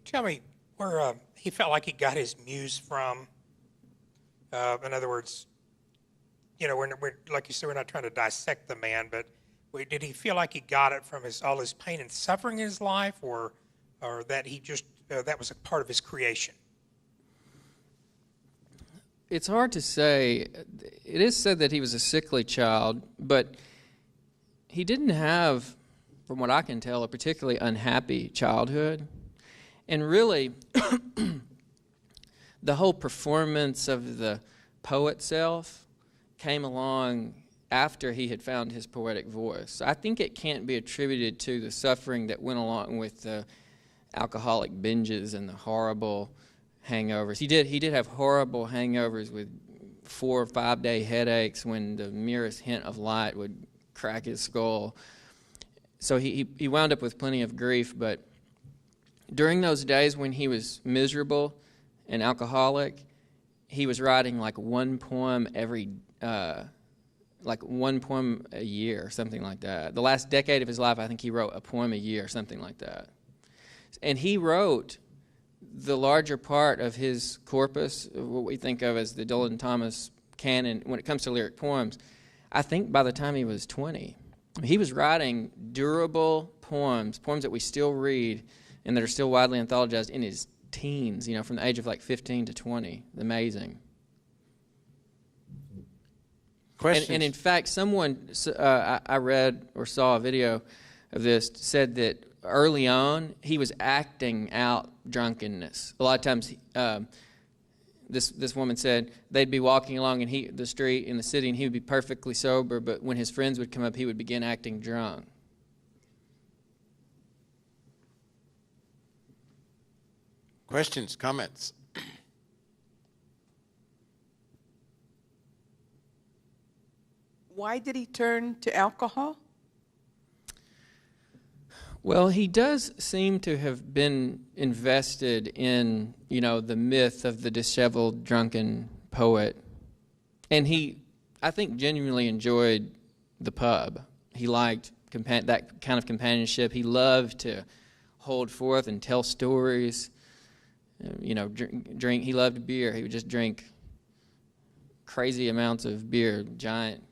tell me where he felt like he got his muse from? In other words, we're like you said, we're not trying to dissect the man, but did he feel like he got it from all his pain and suffering in his life, or that he just that was a part of his creation? It's hard to say. It is said that he was a sickly child, but he didn't have, from what I can tell, a particularly unhappy childhood. And really, the whole performance of the poet self came along after he had found his poetic voice. I think it can't be attributed to the suffering that went along with the alcoholic binges and the horrible hangovers. He did have horrible hangovers with 4 or 5 day headaches when the merest hint of light would crack his skull. So he wound up with plenty of grief, but during those days when he was miserable and alcoholic, he was writing like one poem a year, or something like that. The last decade of his life, I think he wrote a poem a year, or something like that. And he wrote the larger part of his corpus, what we think of as the Dylan Thomas canon, when it comes to lyric poems, I think by the time he was 20. He was writing durable poems that we still read and that are still widely anthologized in his teens, from the age of like 15 to 20. Amazing. Questions? And in fact, someone, I read or saw a video of this, said that early on he was acting out drunkenness. A lot of times, this woman said they'd be walking along the street in the city, and he would be perfectly sober, but when his friends would come up, he would begin acting drunk. Questions, comments? Why did he turn to alcohol? Well, he does seem to have been invested in, the myth of the disheveled, drunken poet. And he, I think, genuinely enjoyed the pub. He liked that kind of companionship. He loved to hold forth and tell stories. Drink. He loved beer. He would just drink crazy amounts of beer, giant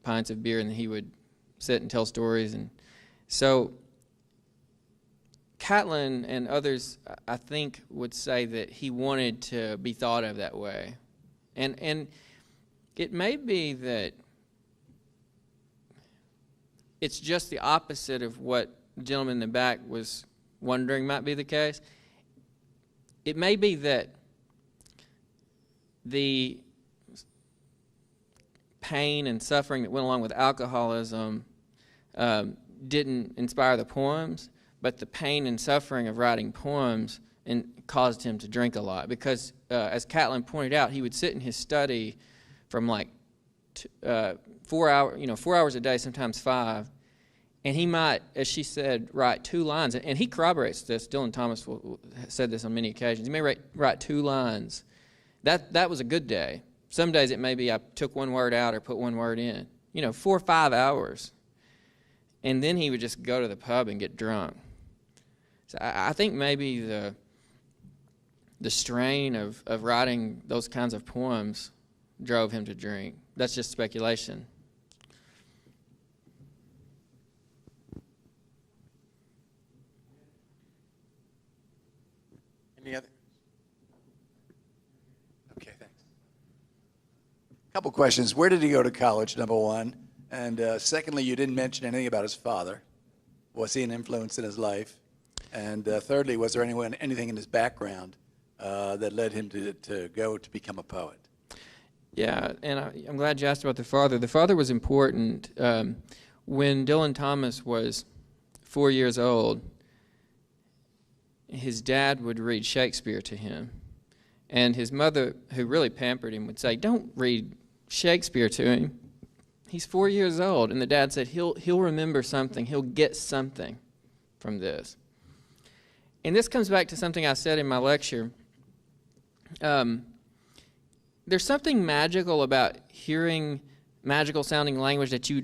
pints of beer, and he would sit and tell stories. And so Catlin and others, I think, would say that he wanted to be thought of that way. And it may be that it's just the opposite of what the gentleman in the back was wondering might be the case. It may be that the pain and suffering that went along with alcoholism didn't inspire the poems, but the pain and suffering of writing poems caused him to drink a lot. Because, as Catlin pointed out, he would sit in his study from 4 hours a day, sometimes 5, and he might, as she said, write 2 lines. And he corroborates this. Dylan Thomas said this on many occasions. He may write 2 lines. That was a good day. Some days it may be I took 1 word out or put 1 word in. 4 or 5 hours. And then he would just go to the pub and get drunk. So I think maybe the strain of writing those kinds of poems drove him to drink. That's just speculation. Any other? Okay, thanks. Couple questions. Where did he go to college, number one? And secondly, you didn't mention anything about his father. Was he an influence in his life? And thirdly, was there anything in his background that led him to go to become a poet? Yeah, and I'm glad you asked about the father. The father was important. When Dylan Thomas was 4 years old, his dad would read Shakespeare to him. And his mother, who really pampered him, would say, "Don't read Shakespeare to him. He's 4 years old." And the dad said, he'll remember something. He'll get something from this. And this comes back to something I said in my lecture. There's something magical about hearing magical-sounding language that you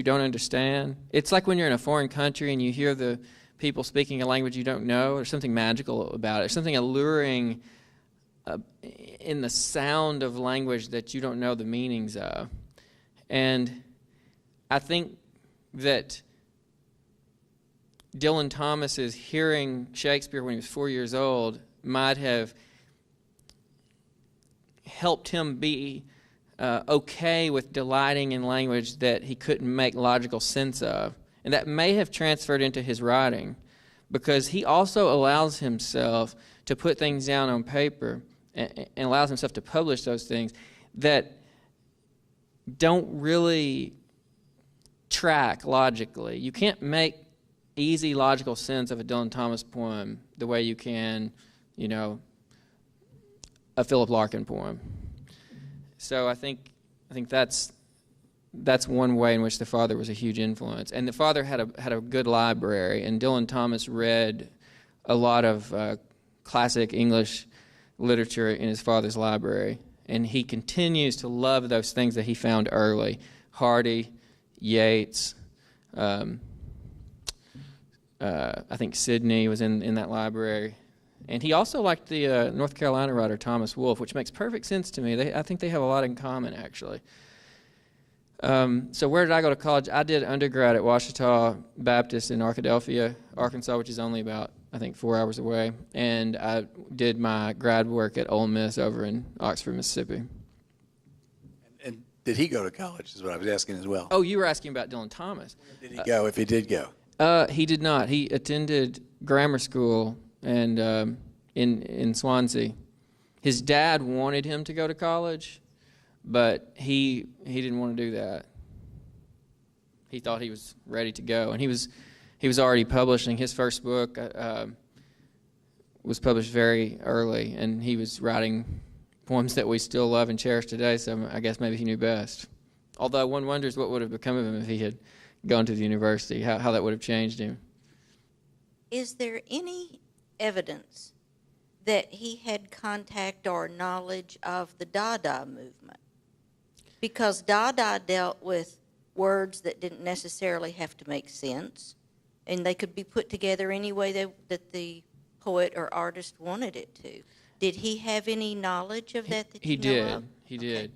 don't understand. It's like when you're in a foreign country and you hear the people speaking a language you don't know. There's something magical about it. There's something alluring in the sound of language that you don't know the meanings of. And I think that Dylan Thomas's hearing Shakespeare when he was 4 years old might have helped him be okay with delighting in language that he couldn't make logical sense of. And that may have transferred into his writing, because he also allows himself to put things down on paper and allows himself to publish those things that don't really track logically. You can't make easy logical sense of a Dylan Thomas poem the way you can, a Philip Larkin poem. So I think that's one way in which the father was a huge influence. And the father had a good library, and Dylan Thomas read a lot of classic English literature in his father's library. And he continues to love those things that he found early. Hardy, Yeats, I think Sidney was in that library. And he also liked the North Carolina writer Thomas Wolfe, which makes perfect sense to me. I think they have a lot in common, actually. So where did I go to college? I did undergrad at Ouachita Baptist in Arkadelphia, Arkansas, which is only about, I think, 4 hours away. And I did my grad work at Ole Miss over in Oxford, Mississippi. And did he go to college, is what I was asking as well. Oh, you were asking about Dylan Thomas. Did he go, if he did go? He did not. He attended grammar school and in Swansea. His dad wanted him to go to college, but he didn't want to do that. He thought he was ready to go, and he was already publishing. His first book was published very early, and he was writing poems that we still love and cherish today, so I guess maybe he knew best. Although one wonders what would have become of him if he had gone to the university, how that would have changed him. Is there any evidence that he had contact or knowledge of the Dada movement? Because Dada dealt with words that didn't necessarily have to make sense, and they could be put together any way that the poet or artist wanted it to. Did he have any knowledge of that He you know did. of? He did.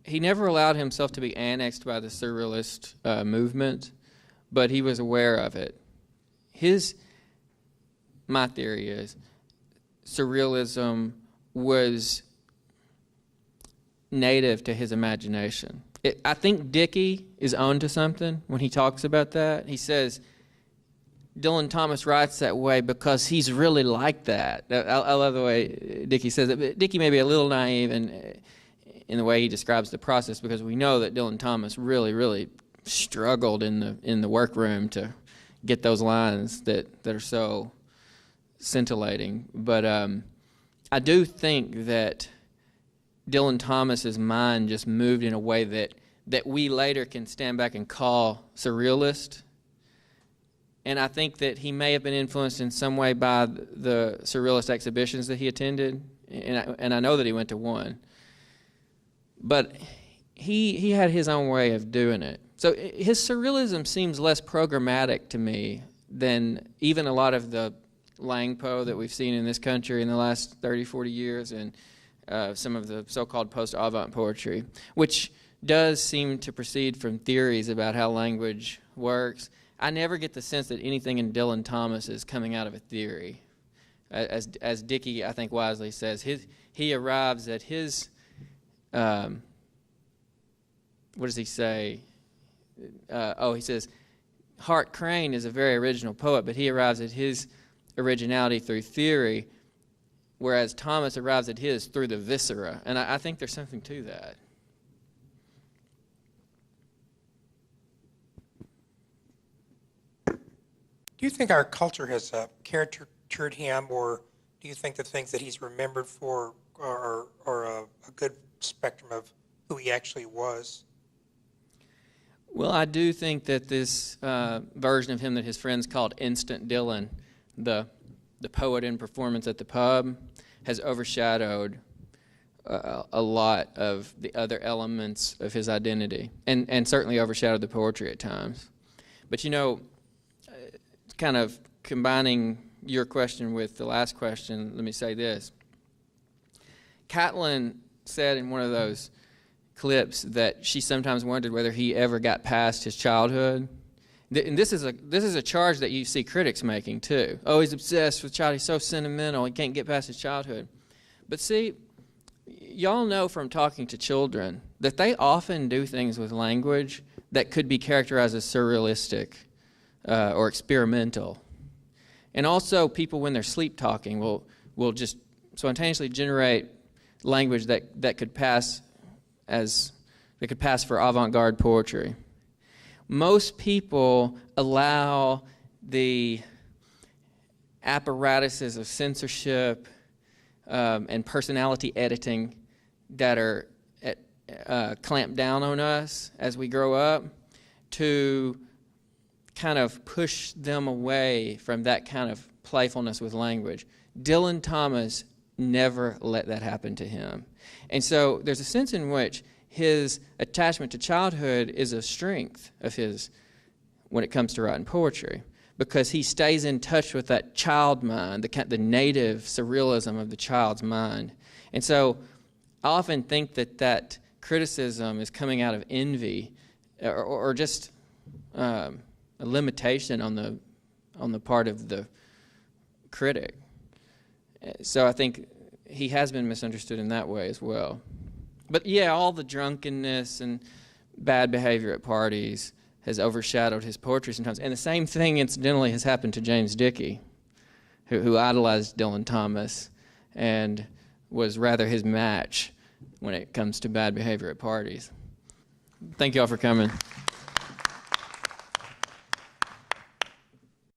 He never allowed himself to be annexed by the Surrealist movement, but he was aware of it. My theory is, Surrealism was native to his imagination. I think Dickey is onto something when he talks about that. He says Dylan Thomas writes that way because he's really like that. I love the way Dickey says it. But Dickey may be a little naive in the way he describes the process, because we know that Dylan Thomas really, really struggled in the workroom to get those lines that are so scintillating. But I do think that Dylan Thomas's mind just moved in a way that we later can stand back and call surrealist. And I think that he may have been influenced in some way by the surrealist exhibitions that he attended, and I know that he went to one. But he had his own way of doing it. So his surrealism seems less programmatic to me than even a lot of the Langpo that we've seen in this country in the last 30, 40 years, and some of the so-called post-avant poetry, which does seem to proceed from theories about how language works. I never get the sense that anything in Dylan Thomas is coming out of a theory. As Dickey, I think, wisely says, he arrives at his, what does he say? He says, Hart Crane is a very original poet, but he arrives at his originality through theory, whereas Thomas arrives at his through the viscera. And I think there's something to that. Do you think our culture has caricatured him, or do you think the things that he's remembered for are a good spectrum of who he actually was? Well, I do think that this version of him that his friends called Instant Dylan, the poet in performance at the pub, has overshadowed a lot of the other elements of his identity, and certainly overshadowed the poetry at times. But kind of combining your question with the last question, let me say this. Catlin said in one of those clips that she sometimes wondered whether he ever got past his childhood. And this is a charge that you see critics making too. Oh, he's obsessed with child. He's so sentimental. He can't get past his childhood. But see, y'all know from talking to children that they often do things with language that could be characterized as surrealistic or experimental. And also, people, when they're sleep talking, will just spontaneously generate language that could pass for avant-garde poetry. Most people allow the apparatuses of censorship and personality editing that are clamped down on us as we grow up to kind of push them away from that kind of playfulness with language. Dylan Thomas never let that happen to him. And so there's a sense in which his attachment to childhood is a strength of his when it comes to writing poetry, because he stays in touch with that child mind, the native surrealism of the child's mind. And so I often think that criticism is coming out of envy or just a limitation on the part of the critic. So I think he has been misunderstood in that way as well. But yeah, all the drunkenness and bad behavior at parties has overshadowed his poetry sometimes. And the same thing, incidentally, has happened to James Dickey, who idolized Dylan Thomas and was rather his match when it comes to bad behavior at parties. Thank you all for coming.